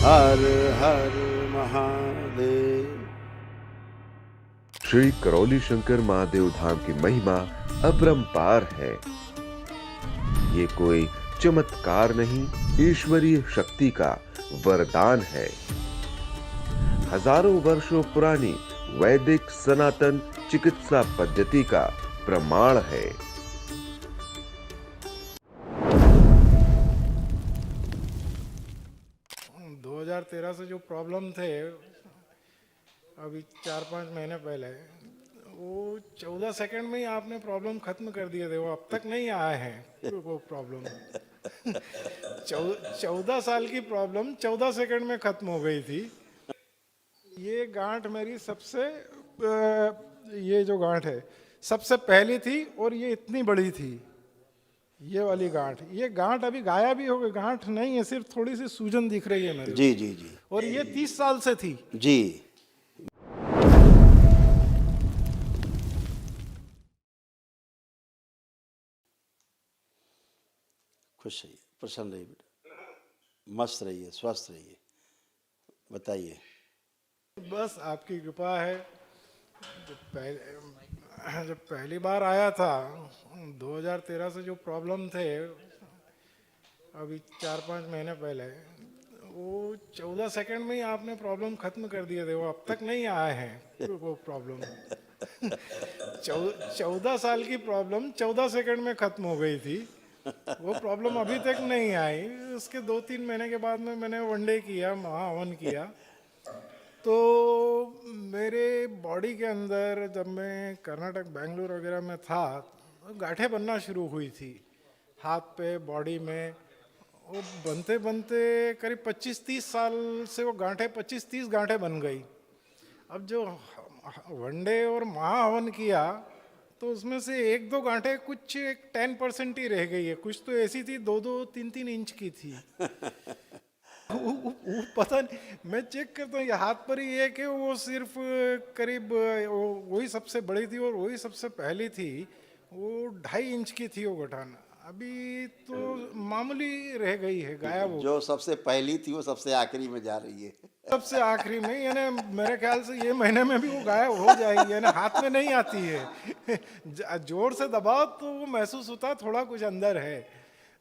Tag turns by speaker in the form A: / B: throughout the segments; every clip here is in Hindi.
A: हर हर महादेव।
B: श्री करौली शंकर महादेव धाम की महिमा अपरंपार है। ये कोई चमत्कार नहीं, ईश्वरीय शक्ति का वरदान है। हजारों वर्षों पुरानी वैदिक सनातन चिकित्सा पद्धति का प्रमाण है।
C: 2013 से जो प्रॉब्लम थे, अभी 4-5 महीने पहले, वो 14 सेकंड में ही आपने प्रॉब्लम खत्म कर दिए थे। वो अब तक नहीं आए हैं वो प्रॉब्लम। 14 साल की प्रॉब्लम 14 सेकंड में खत्म हो गई थी। ये गांठ मेरी सबसे ये जो गांठ है सबसे पहली थी, और ये इतनी बड़ी थी, ये वाली गांठ। ये गांठ अभी गायब भी हो गई, गांठ नहीं है, सिर्फ थोड़ी सी सूजन दिख रही है मेरे
A: जी जी जी
C: और ये 30 साल से थी।
A: जी। खुश रहिए, प्रसन्न रहिए बेटा, मस्त रहिए, स्वस्थ रहिए। बताइए।
C: बस आपकी कृपा है। जब पहली बार आया था 2013 से जो प्रॉब्लम थे, अभी 4-5 महीने पहले, वो 14 सेकंड में ही आपने प्रॉब्लम खत्म कर दिए थे। वो अब तक नहीं आए हैं वो प्रॉब्लम। 14 साल की प्रॉब्लम 14 सेकंड में खत्म हो गई थी। वो प्रॉब्लम अभी तक नहीं आई। उसके 2-3 महीने के बाद में मैंने वनडे किया, महाहवन किया, तो मेरे बॉडी के अंदर, जब मैं कर्नाटक बेंगलुरु वगैरह में था, गांठें बनना शुरू हुई थी हाथ पे, बॉडी में। वो बनते बनते करीब 25-30 साल से वो गांठें 25-30 गांठें बन गई। अब जो वनडे और महाहवन किया, तो उसमें से 1-2 गांठें, कुछ एक 10% ही रह गई है। कुछ तो ऐसी थी 2-2, 3-3 इंच की थी। वो पता नहीं, मैं चेक करता हूँ ये हाथ पर ही है कि वो सिर्फ करीब वही सबसे बड़ी थी और वही सबसे पहली थी। वो 2.5 इंच की थी वो गठान। अभी तो मामूली रह गई है, गायब हो।
A: जो सबसे पहली थी वो सबसे आखिरी में जा रही है।
C: सबसे आखिरी में, यानी मेरे ख्याल से ये महीने में भी वो गायब हो जाएगी, यानी हाथ में नहीं आती है। जोर से दबाओ तो वो महसूस होता है थोड़ा कुछ अंदर है।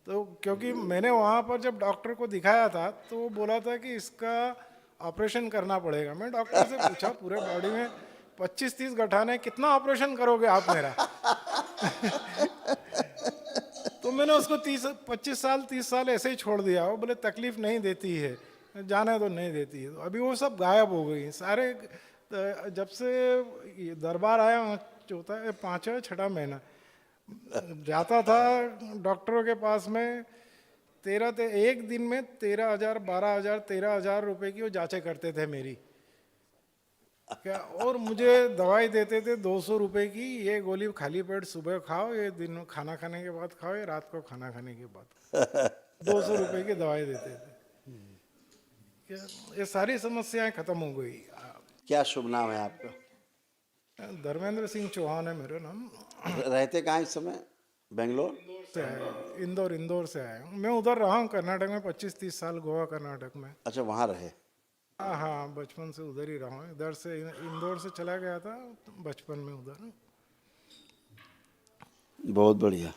C: तो क्योंकि मैंने वहाँ पर जब डॉक्टर को दिखाया था, तो वो बोला था कि इसका ऑपरेशन करना पड़ेगा। मैं डॉक्टर से पूछा, पूरे बॉडी में 25-30 गठाने, कितना ऑपरेशन करोगे आप मेरा? तो मैंने उसको 25 साल 30 साल ऐसे ही छोड़ दिया। वो बोले तकलीफ नहीं देती है, जाने तो नहीं देती है। तो अभी वो सब गायब हो गई सारे। जब से ये दरबार आया, चौथा 5वां 6वां महीना जाता था डॉक्टरों के पास में। एक दिन में 13,000 12,000 13,000 रुपए की वो जांचें करते थे मेरी, क्या। और मुझे दवाई देते थे 200 रुपए की, ये गोली खाली पेट सुबह खाओ, ये दिन खाना खाने के बाद खाओ, ये रात को खाना खाने के बाद। 200 रुपए की दवाई देते थे। क्या ये सारी समस्याएं खत्म हो गई।
A: क्या शुभ नाम है आपका?
C: धर्मेंद्र सिंह चौहान है मेरा नाम।
A: रहते कहाँ इस समय? बेंगलोर
C: से आया, इंदौर से आया हूँ मैं। उधर रहा हूँ कर्नाटक में 25-30 साल, गोवा कर्नाटक में।
A: अच्छा, वहाँ रहे।
C: हाँ हाँ, बचपन से उधर ही रहा हूँ। इधर से इंदौर से चला गया था बचपन में उधर।
A: बहुत बढ़िया,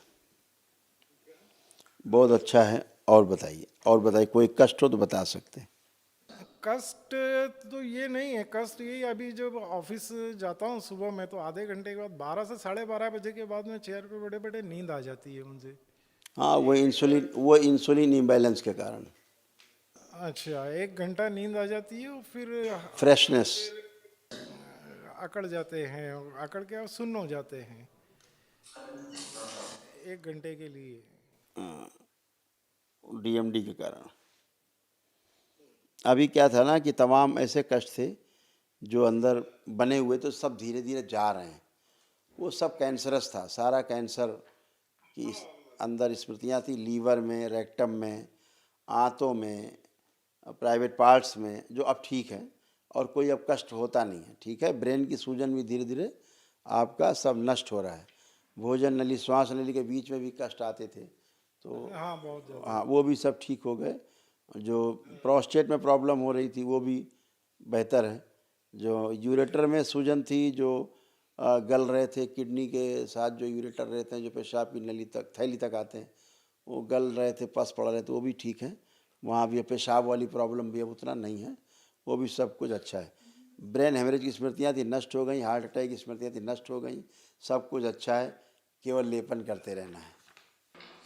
A: बहुत अच्छा है। और बताइए, कोई कष्ट हो तो बता सकते हैं।
C: कष्ट तो ये नहीं है। कष्ट यही, अभी जब ऑफिस जाता हूँ सुबह में, तो आधे घंटे के बाद 12 से 12:30 बजे के बाद में चेयर पे बैठे बैठे नींद आ जाती है मुझे।
A: हाँ, वो इंसुलिन इम्बैलेंस के कारण।
C: अच्छा, 1 घंटा नींद आ जाती है और फिर
A: फ्रेशनेस।
C: अकड़ जाते हैं, अकड़ के सुन्न हो जाते हैं 1 घंटे के लिए।
A: डीएमडी के कारण। अभी क्या था ना कि तमाम ऐसे कष्ट थे जो अंदर बने हुए, तो सब धीरे धीरे जा रहे हैं। वो सब कैंसरस था, सारा कैंसर की अंदर स्मृतियाँ थी, लीवर में, रेक्टम में, आंतों में, प्राइवेट पार्ट्स में, जो अब ठीक है और कोई अब कष्ट होता नहीं है। ठीक है, ब्रेन की सूजन भी धीरे धीरे आपका सब नष्ट हो रहा है। भोजन नली, श्वास नली के बीच में भी कष्ट आते थे, तो
C: हाँ, बहुत ज़्यादा।
A: हाँ, वो भी सब ठीक हो गए। जो प्रोस्टेट में प्रॉब्लम हो रही थी वो भी बेहतर है, जो यूरेटर में सूजन थी, जो गल रहे थे किडनी के साथ, जो यूरेटर रहते हैं जो पेशाब की नली तक थैली तक आते हैं वो गल रहे थे, पस पड़ रहे थे, वो भी ठीक है। वहाँ भी पेशाब वाली प्रॉब्लम भी अब उतना नहीं है, वो भी सब कुछ अच्छा है। ब्रेन हेमरेज की स्मृतियाँ थी नष्ट हो गई, हार्ट अटैक की स्मृतियाँ थी नष्ट हो गई, सब कुछ अच्छा है, केवल लेपन करते रहना है।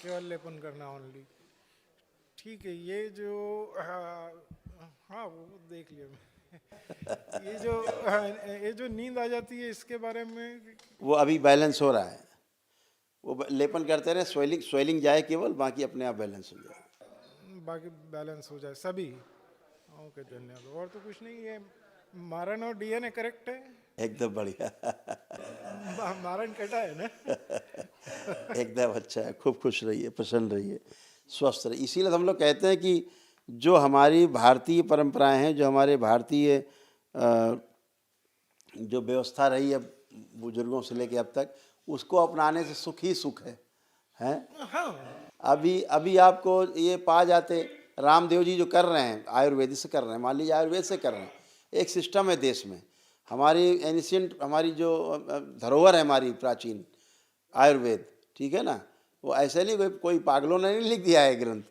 C: केवल लेपन करना ओनली। ठीक है, ये जो हाँ वो देख लिया मैं। ये जो नींद आ जाती है इसके बारे में,
A: वो अभी बैलेंस हो रहा है, वो लेपन करते रहे, स्वेलिंग जाए केवल, बाकी अपने आप बैलेंस हो जाए।
C: बाकी बैलेंस हो जाए सभी। ओके, धन्यवाद। और तो कुछ नहीं, ये मारन और डीएनए करेक्ट है?
A: एकदम बढ़िया।
C: मारन कटा है ना?
A: एकदम अच्छा है, खूब खुश रहिए, प्रसन्न रहिए, स्वस्थ रहिए। इसीलिए हम लोग कहते हैं कि जो हमारी भारतीय परंपराएं हैं, जो हमारे भारतीय जो व्यवस्था रही है बुजुर्गों से लेके अब तक, उसको अपनाने से सुख ही सुख है, हैं?
C: हाँ।
A: अभी आपको ये पा जाते, रामदेव जी जो कर रहे हैं आयुर्वेद से कर रहे हैं, मान लीजिए आयुर्वेद से कर रहे हैं, एक सिस्टम है देश में, हमारी एनिशियंट, हमारी जो धरोहर है हमारी प्राचीन आयुर्वेद, ठीक है ना, वो ऐसे नहीं कोई पागलों ने नहीं लिख दिया है ग्रंथ।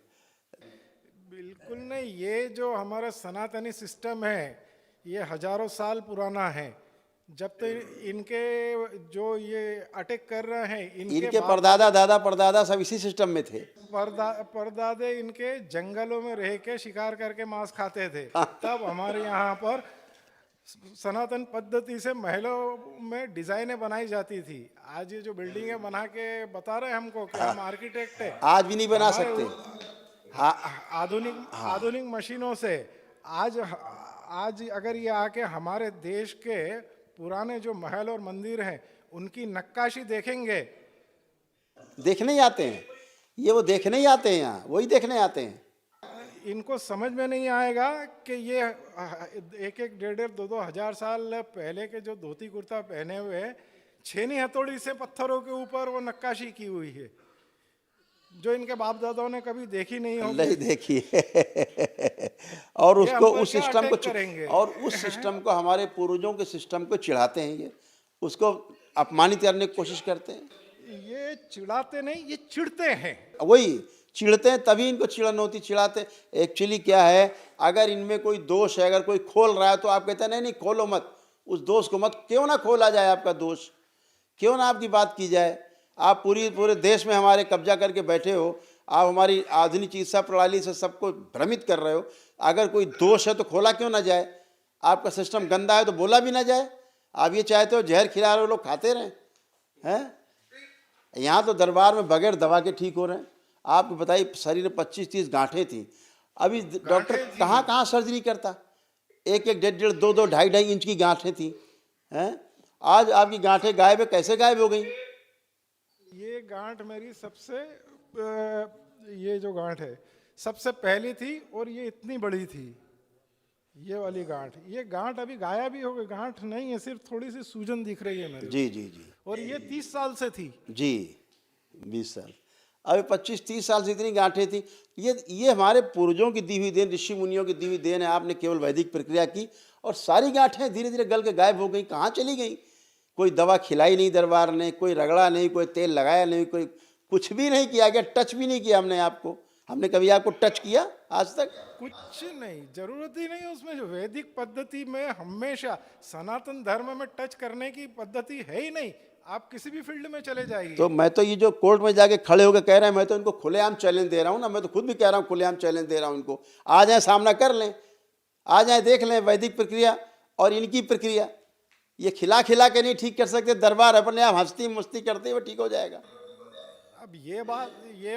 C: बिल्कुल नहीं, ये जो हमारा सनातनी सिस्टम है ये हजारों साल पुराना है। जब तक इनके जो ये अटैक कर रहे हैं,
A: इनके परदादा दादा परदादा सब इसी सिस्टम में थे।
C: परदादे इनके जंगलों में रह के शिकार करके मांस खाते थे। तब हमारे यहाँ पर सनातन पद्धति से महलों में डिजाइनें बनाई जाती थी। आज ये जो बिल्डिंगें बना के बता रहे हैं हमको कि हम आर्किटेक्ट है,
A: आज भी नहीं बना सकते।
C: आधुनिक मशीनों से आज अगर ये आके हमारे देश के पुराने जो महल और मंदिर हैं उनकी नक्काशी देखेंगे,
A: देखने ही आते हैं ये, वो देखने ही आते हैं, यहाँ वही देखने आते हैं।
C: इनको समझ में नहीं आएगा कि ये एक डेढ़ दो हजार साल पहले के जो धोती कुर्ता पहने हुए छेनी हथौड़ी से पत्थरों के ऊपर वो नक्काशी की हुई है, जो इनके बाप दादाओं ने कभी देखी नहीं होगी।
A: नहीं देखी है। और उसको उस सिस्टम को, और उस सिस्टम को, हमारे पूर्वजों के सिस्टम को चिढ़ाते हैं, ये उसको अपमानित करने की कोशिश करते हैं।
C: ये चिढ़ाते नहीं, ये चिढ़ते हैं।
A: वही चिढ़ते हैं, तभी इनको चिढ़न होती, चिढ़ाते। एक्चुअली क्या है, अगर इनमें कोई दोष है, अगर कोई खोल रहा है तो आप कहते हैं नहीं नहीं खोलो मत, उस दोष को मत, क्यों ना खोला जाए आपका दोष, क्यों ना आपकी बात की जाए। आप पूरे देश में हमारे कब्जा करके बैठे हो, आप हमारी आधुनिक चिकित्सा प्रणाली से सबको भ्रमित कर रहे हो, अगर कोई दोष है तो खोला क्यों ना जाए। आपका सिस्टम गंदा है तो बोला भी ना जाए। आप ये चाहते हो जहर खिला रहे हो लोग खाते रहें, हैं? यहाँ तो दरबार में बगैर दवा के ठीक हो रहे हैं। आपको बताइए, शरीर में 25-30 गांठें थी, अभी डॉक्टर कहाँ सर्जरी करता, एक 1.5-1.5, 2-2, 2.5 इंच की गांठें थी, हैं? आज आपकी गांठें गायब है, कैसे गायब हो गई?
C: ये गांठ मेरी सबसे, ये जो गांठ है सबसे पहली थी और ये इतनी बड़ी थी, ये वाली गांठ। ये गांठ अभी गायब भी हो गई, गांठ नहीं है, सिर्फ थोड़ी सी सूजन दिख रही है मेरे।
A: जी जी जी।
C: और ये 30 साल से थी
A: जी, 20 साल, अभी 25-30 साल से इतनी गांठें थी। ये हमारे पूर्वजों की दी हुई देन, ऋषि मुनियों की दी हुई देन है। आपने केवल वैदिक प्रक्रिया की और सारी गांठें धीरे धीरे गल के गायब हो गई। कहाँ चली गई? कोई दवा खिलाई नहीं दरबार ने, कोई रगड़ा नहीं, कोई तेल लगाया नहीं, कोई कुछ भी नहीं किया गया, टच भी नहीं किया हमने आपको। हमने कभी आपको टच किया आज तक?
C: कुछ नहीं, जरूरत ही नहीं उसमें। जो वैदिक पद्धति में हमेशा, सनातन धर्म में टच करने की पद्धति है ही नहीं। आप किसी भी फील्ड में चले जाइए।
A: तो मैं तो ये जो कोर्ट में जाके खड़े होकर कह रहे हैं, मैं तो इनको खुलेआम चैलेंज दे रहा हूँ ना, मैं तो खुद भी कह रहा हूँ खुलेआम चैलेंज दे रहा हूँ इनको। आ जाए, सामना कर लें, आ जाए, देख लें वैदिक प्रक्रिया और इनकी प्रक्रिया। ये खिला के नहीं ठीक कर सकते। दरबार अपने आप हंसती मस्ती करते हुए ठीक हो जाएगा।
C: अब ये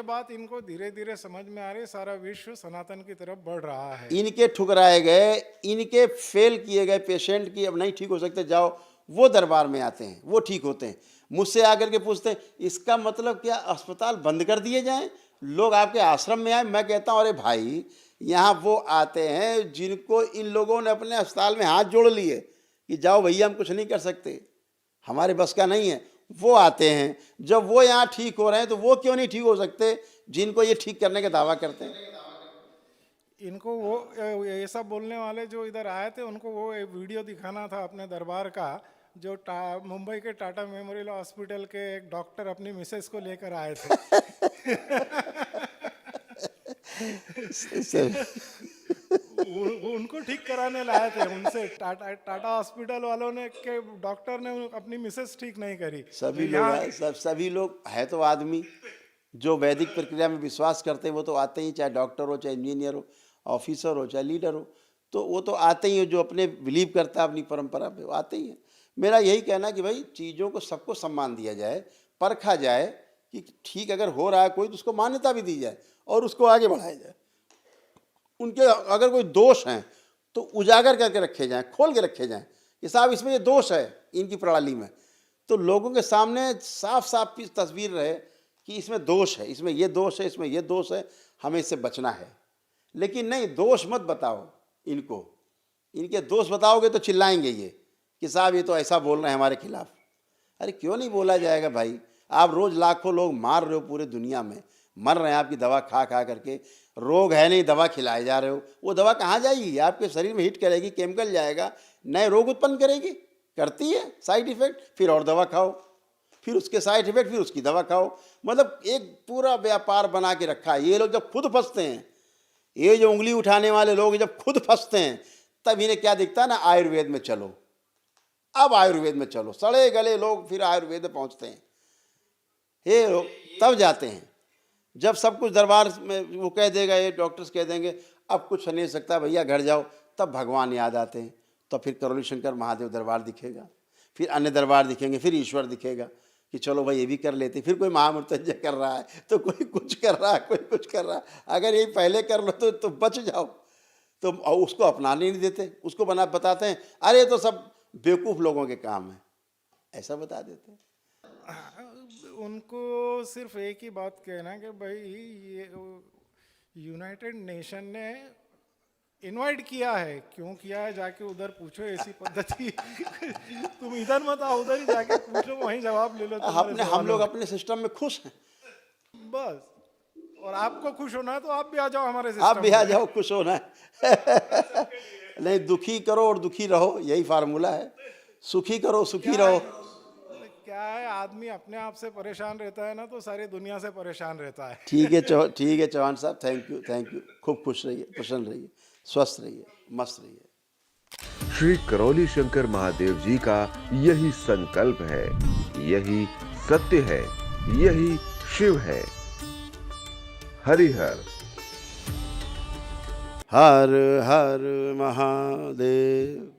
C: बात इनको धीरे धीरे समझ में आ रही है। सारा विश्व सनातन की तरफ बढ़ रहा है।
A: इनके ठुकराए गए, इनके फेल किए गए पेशेंट की अब नहीं ठीक हो सकते, जाओ वो दरबार में आते हैं, वो ठीक होते हैं। मुझसे आकर के पूछते हैं इसका मतलब क्या अस्पताल बंद कर दिए जाएं, लोग आपके आश्रम में आए? मैं कहता हूँ अरे भाई, यहाँ वो आते हैं जिनको इन लोगों ने अपने अस्पताल में हाथ जोड़ लिए कि जाओ भैया हम कुछ नहीं कर सकते, हमारे बस का नहीं है। वो आते हैं, जब वो यहाँ ठीक हो रहे हैं तो वो क्यों नहीं ठीक हो सकते जिनको ये ठीक करने का दावा करते हैं?
C: इनको वो ये सब बोलने वाले जो इधर आए थे उनको वो एक वीडियो दिखाना था अपने दरबार का, जो मुंबई के टाटा मेमोरियल हॉस्पिटल के एक डॉक्टर अपनी मिसेस को लेकर आए थे। उनको ठीक कराने लाए थे, उनसे टाटा हॉस्पिटल वालों ने के डॉक्टर ने अपनी मिसेस ठीक नहीं करी।
A: सभी लोग है तो आदमी जो वैदिक प्रक्रिया में विश्वास करते हैं, वो तो आते ही, चाहे डॉक्टर हो, चाहे इंजीनियर हो, ऑफिसर हो, चाहे लीडर हो, तो वो तो आते ही हो। जो अपने बिलीव करता है अपनी परंपरा पे, वो आते ही हैं। मेरा यही कहना कि भाई चीज़ों को सबको सम्मान दिया जाए, परखा जाए कि ठीक अगर हो रहा है कोई तो उसको मान्यता भी दी जाए और उसको आगे बढ़ाया जाए। उनके अगर कोई दोष हैं तो उजागर करके रखे जाएं, खोल के रखे जाएं कि साहब इसमें ये दोष है इनकी प्रणाली में, तो लोगों के सामने साफ साफ तस्वीर रहे कि इसमें दोष है, इसमें ये दोष है, इसमें ये दोष है, हमें इससे बचना है। लेकिन नहीं, दोष मत बताओ इनको। इनके दोष बताओगे तो चिल्लाएंगे ये कि साहब ये तो ऐसा बोल रहे हैं हमारे खिलाफ। अरे क्यों नहीं बोला जाएगा भाई? आप रोज़ लाखों लोग मार रहे हो, पूरे दुनिया में मर रहे हैं आपकी दवा खा खा करके। रोग है नहीं, दवा खिलाए जा रहे हो। वो दवा कहाँ जाएगी? आपके शरीर में हिट करेगी, केमिकल जाएगा, नए रोग उत्पन्न करेगी, करती है साइड इफेक्ट, फिर और दवा खाओ, फिर उसके साइड इफेक्ट, फिर उसकी दवा खाओ। मतलब एक पूरा व्यापार बना के रखा है। ये लोग जब खुद फंसते हैं, ये जो उंगली उठाने वाले लोग जब खुद फंसते हैं, तब इन्हें क्या दिखता है ना, आयुर्वेद में चलो, अब आयुर्वेद में चलो। सड़े गले लोग फिर आयुर्वेद में पहुंचते हैं, ये लोग तब जाते हैं जब सब कुछ दरबार में वो कह देगा, ये डॉक्टर्स कह देंगे अब कुछ नहीं सकता भैया, घर जाओ, तब भगवान याद आते हैं। तो फिर करोली शंकर महादेव दरबार दिखेगा, फिर अन्य दरबार दिखेंगे, फिर ईश्वर दिखेगा कि चलो भाई ये भी कर लेते। फिर कोई महामृत्युंजय कर रहा है तो कोई कुछ कर रहा है, कोई कुछ कर रहा है। अगर यही पहले कर लो तो बच जाओ। तो उसको अपनाने नहीं देते, उसको बताते हैं अरे ये तो सब बेवकूफ़ लोगों के काम है, ऐसा बता देते हैं।
C: उनको सिर्फ एक ही बात कहना कि भाई ये यूनाइटेड नेशन ने इनवाइट किया है, क्यों किया है जाके उधर पूछो। ऐसी पद्धति तुम इधर मत आओ, उधर ही जाके पूछो, वहीं जवाब ले लो।
A: हम लोग अपने सिस्टम में खुश हैं
C: बस, और आपको खुश होना है तो आप भी आ जाओ हमारे सिस्टम।
A: आप भी आ जाओ, खुश होना है। नहीं, दुखी करो और दुखी रहो, यही फार्मूला है। सुखी करो, सुखी रहो।
C: क्या है, आदमी अपने आप से परेशान रहता है ना, तो सारी दुनिया से परेशान रहता है।
A: ठीक है चौहान साहब, थैंक यू। खूब खुश रहिए, प्रसन्न रहिए, स्वस्थ रहिए, मस्त रहिए।
B: श्री करोली शंकर महादेव जी का यही संकल्प है, यही सत्य है, यही शिव है। हरिहर।
A: हर हर महादेव।